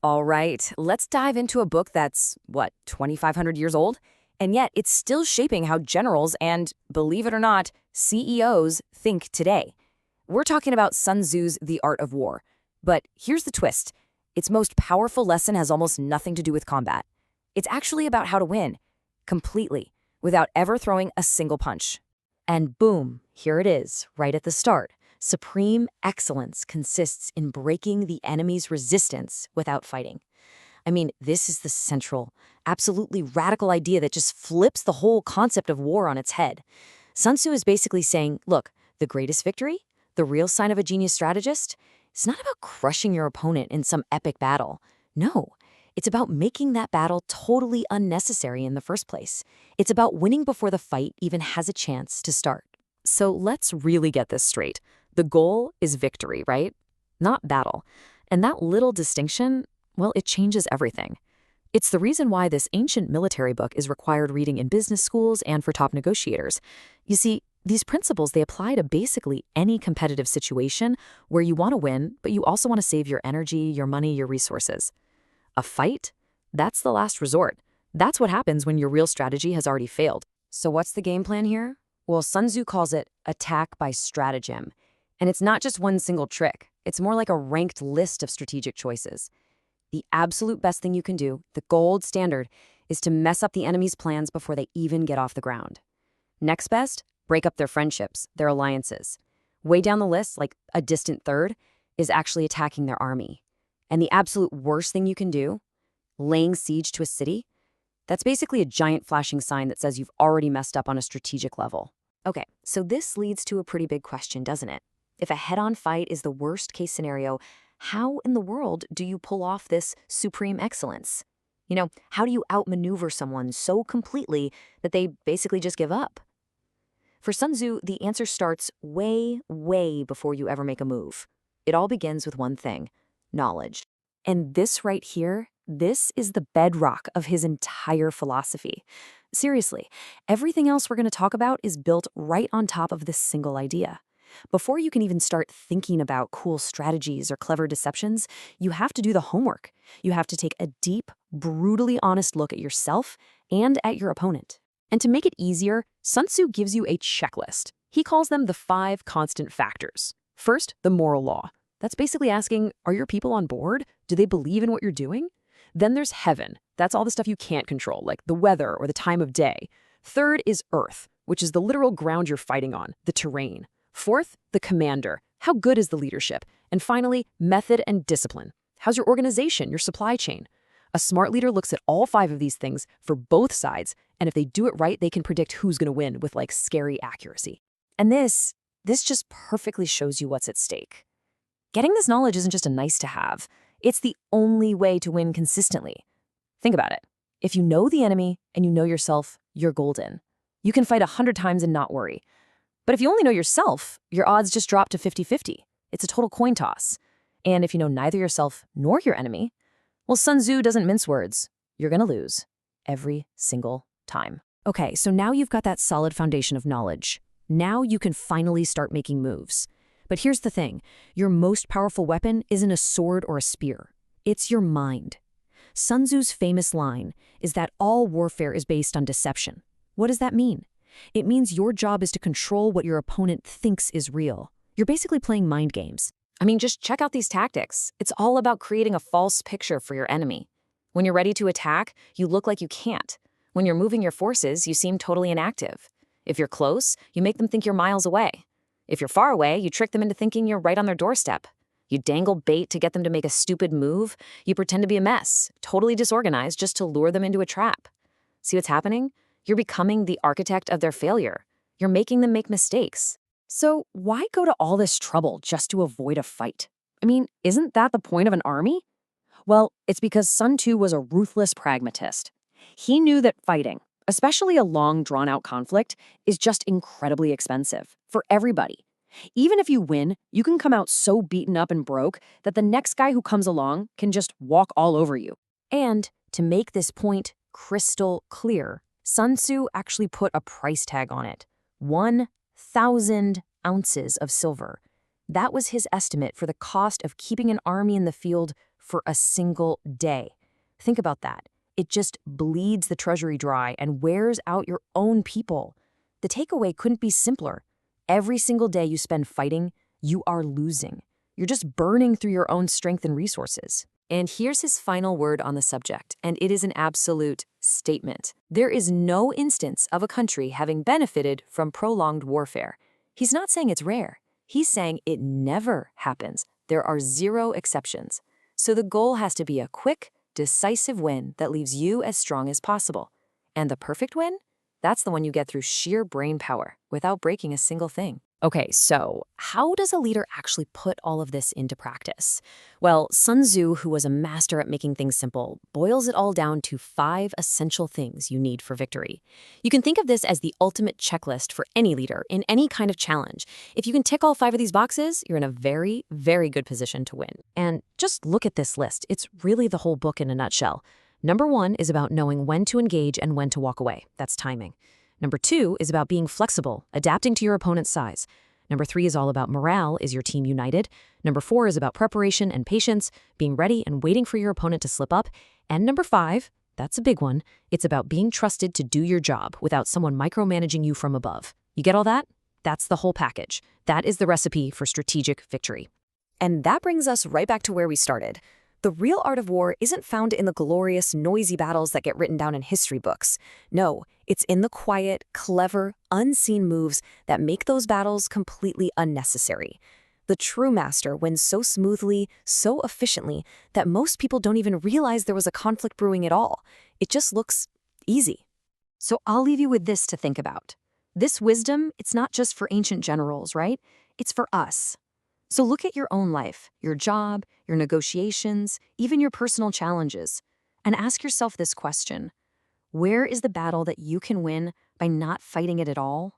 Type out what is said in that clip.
All right, let's dive into a book that's, what, 2,500 years old? And yet it's still shaping how generals and, believe it or not, CEOs think today. We're talking about Sun Tzu's The Art of War. But here's the twist. Its most powerful lesson has almost nothing to do with combat. It's actually about how to win, completely, without ever throwing a single punch. And boom, here it is, right at the start. Supreme excellence consists in breaking the enemy's resistance without fighting. I mean, this is the central, absolutely radical idea that just flips the whole concept of war on its head. Sun Tzu is basically saying, look, the greatest victory, the real sign of a genius strategist, it's not about crushing your opponent in some epic battle. No, it's about making that battle totally unnecessary in the first place. It's about winning before the fight even has a chance to start. So let's really get this straight. The goal is victory, right? Not battle. And that little distinction, well, it changes everything. It's the reason why this ancient military book is required reading in business schools and for top negotiators. You see, these principles, they apply to basically any competitive situation where you want to win, but you also want to save your energy, your money, your resources. A fight? That's the last resort. That's what happens when your real strategy has already failed. So what's the game plan here? Well, Sun Tzu calls it attack by stratagem. And it's not just one single trick. It's more like a ranked list of strategic choices. The absolute best thing you can do, the gold standard, is to mess up the enemy's plans before they even get off the ground. Next best, break up their friendships, their alliances. Way down the list, like a distant third, is actually attacking their army. And the absolute worst thing you can do, laying siege to a city, that's basically a giant flashing sign that says you've already messed up on a strategic level. Okay, so this leads to a pretty big question, doesn't it? If a head-on fight is the worst-case scenario, how in the world do you pull off this supreme excellence? How do you outmaneuver someone so completely that they basically just give up? For Sun Tzu, the answer starts way, way before you ever make a move. It all begins with one thing: knowledge. And this right here, this is the bedrock of his entire philosophy. Seriously, everything else we're going to talk about is built right on top of this single idea. Before you can even start thinking about cool strategies or clever deceptions, you have to do the homework. You have to take a deep, brutally honest look at yourself and at your opponent. And to make it easier, Sun Tzu gives you a checklist. He calls them the 5 constant factors. First, the moral law. That's basically asking, are your people on board? Do they believe in what you're doing? Then there's heaven. That's all the stuff you can't control, like the weather or the time of day. Third is earth, which is the literal ground you're fighting on, the terrain. Fourth, the commander. How good is the leadership? And finally, method and discipline. How's your organization, your supply chain? A smart leader looks at all 5 of these things for both sides, and if they do it right, they can predict who's going to win with scary accuracy. And this just perfectly shows you what's at stake. Getting this knowledge isn't just a nice to have. It's the only way to win consistently. Think about it. If you know the enemy and you know yourself, you're golden. You can fight 100 times and not worry. But if you only know yourself, your odds just drop to 50-50. It's a total coin toss. And if you know neither yourself nor your enemy, well, Sun Tzu doesn't mince words. You're going to lose every single time. Okay, so now you've got that solid foundation of knowledge. Now you can finally start making moves. But here's the thing. Your most powerful weapon isn't a sword or a spear. It's your mind. Sun Tzu's famous line is that all warfare is based on deception. What does that mean? It means your job is to control what your opponent thinks is real. You're basically playing mind games. I mean, just check out these tactics. It's all about creating a false picture for your enemy. When you're ready to attack, you look like you can't. When you're moving your forces, you seem totally inactive. If you're close, you make them think you're miles away. If you're far away, you trick them into thinking you're right on their doorstep. You dangle bait to get them to make a stupid move. You pretend to be a mess, totally disorganized just to lure them into a trap. See what's happening? You're becoming the architect of their failure. You're making them make mistakes. So why go to all this trouble just to avoid a fight? I mean, isn't that the point of an army? Well, it's because Sun Tzu was a ruthless pragmatist. He knew that fighting, especially a long, drawn-out conflict, is just incredibly expensive for everybody. Even if you win, you can come out so beaten up and broke that the next guy who comes along can just walk all over you. And to make this point crystal clear, Sun Tzu actually put a price tag on it: 1,000 ounces of silver. That was his estimate for the cost of keeping an army in the field for a single day. Think about that. It just bleeds the treasury dry and wears out your own people. The takeaway couldn't be simpler. Every single day you spend fighting, you are losing. You're just burning through your own strength and resources. And here's his final word on the subject, and it is an absolute statement. There is no instance of a country having benefited from prolonged warfare. He's not saying it's rare. He's saying it never happens. There are zero exceptions. So the goal has to be a quick, decisive win that leaves you as strong as possible. And the perfect win? That's the one you get through sheer brain power without breaking a single thing. Okay, so how does a leader actually put all of this into practice? Well, Sun Tzu, who was a master at making things simple, boils it all down to 5 essential things you need for victory. You can think of this as the ultimate checklist for any leader in any kind of challenge. If you can tick all 5 of these boxes, you're in a very, very good position to win. And just look at this list. It's really the whole book in a nutshell. Number 1 is about knowing when to engage and when to walk away. That's timing. Number 2 is about being flexible, adapting to your opponent's size. Number 3 is all about morale. Is your team united? Number 4 is about preparation and patience, being ready and waiting for your opponent to slip up. And number 5, that's a big one, it's about being trusted to do your job without someone micromanaging you from above. You get all that? That's the whole package. That is the recipe for strategic victory. And that brings us right back to where we started. The real art of war isn't found in the glorious, noisy battles that get written down in history books. No, it's in the quiet, clever, unseen moves that make those battles completely unnecessary. The true master wins so smoothly, so efficiently, that most people don't even realize there was a conflict brewing at all. It just looks easy. So I'll leave you with this to think about. This wisdom, it's not just for ancient generals, right? It's for us. So look at your own life, your job, your negotiations, even your personal challenges, and ask yourself this question. Where is the battle that you can win by not fighting it at all?